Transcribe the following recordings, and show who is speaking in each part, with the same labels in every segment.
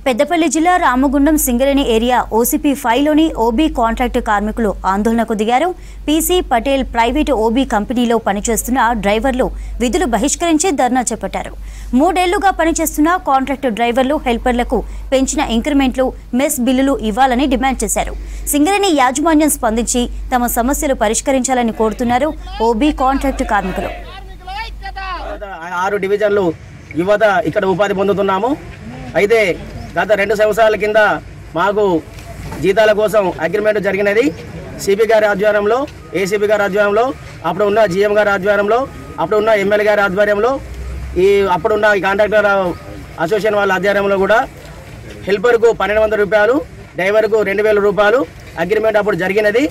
Speaker 1: పెద్దపల్లి జిల్లా Ramagundam Singareni area OCP 5లోని OB contract కార్మికులు ఆందోళనకు దిగారు. పీసీ పటేల్ ప్రైవేటు ఓబీ కంపెనీలో పనిచేస్తున్న డ్రైవర్లు విధులు బహిష్కరించి ధర్నా చేపట్టారు. 3 ఏళ్లుగా పనిచేస్తున్న కాంట్రాక్ట్ డ్రైవర్లు, హెల్పర్లకు పెంచిన ఇంక్రిమెంట్లు, మెస్ బిల్లులు ఇవ్వాలని డిమాండ్ చేశారు. సింగరేణి యాజమాన్యం స్పందించి తమ సమస్యలు పరిష్కరించాలని కోరుతున్నారు ఓబీ కాంట్రాక్ట్ కార్మికులు.
Speaker 2: 6 డివిజన్లు యువత ఇక్కడ ఉపాధి పొందుతున్నాము. అయితే గత 2 సంవత్సరాల కింద మాకు జీతాల కోసం అగ్రిమెంట్ జరిగినది. సిపి గారి ఆధ్వర్యంలో, ఏసీపీ గారి ఆధ్వర్యంలో, అప్పుడు ఉన్న జీఎం గారి ఆధ్వర్యంలో, అప్పుడు ఉన్న ఎమ్మెల్యే గారి ఆధ్వర్యంలో, అప్పుడున్న ఈ కాంట్రాక్టర్ అసోసియేషన్ వాళ్ళ ఆధ్వర్యంలో కూడా హెల్పర్కు 1200 రూపాయలు, డ్రైవర్కు 2000 రూపాయలు అగ్రిమెంట్ అప్పుడు జరిగినది.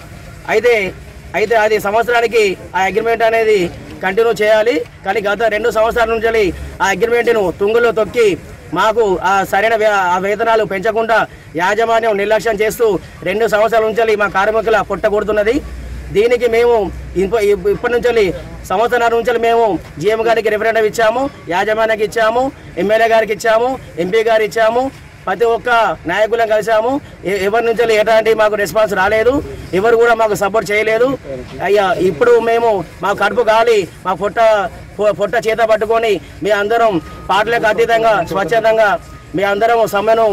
Speaker 2: అయితే అది సంవత్సరానికి ఆ అగ్రిమెంట్ అనేది కంటిన్యూ చేయాలి. కానీ గత 2 సంవత్సరాల నుంచి ఆ అగ్రిమెంట్ను తుంగులో తొక్కి మాకు ఆ సరైన వేతనాలు పెంచకుండా యాజమాన్యం నిర్లక్ష్యం చేస్తూ 2 సంవత్సరాల నుంచి మా కార్మికుల పొట్ట కొడుతున్నది. దీనికి మేము ఇప్పటి నుంచి సంవత్సరాల నుంచి మేము జీఎం గారికి రిఫరెండం ఇచ్చాము, యాజమాన్యానికి ఇచ్చాము, ఎమ్మెల్యే గారికి ఇచ్చాము, ఎంపీ గారికి ఇచ్చాము, ప్రతి ఒక్క నాయకులను కలిసాము. ఎవరి నుంచి ఎలాంటి మాకు రెస్పాన్స్ రాలేదు, ఎవరు కూడా మాకు సపోర్ట్ చేయలేదు. అయ్యా ఇప్పుడు మేము మా కడుపు గాలి, మా పొట్ట చేత పట్టుకొని మీ అందరం పార్టీలకు అతీతంగా స్వచ్ఛందంగా మీ అందరం సమ్మెను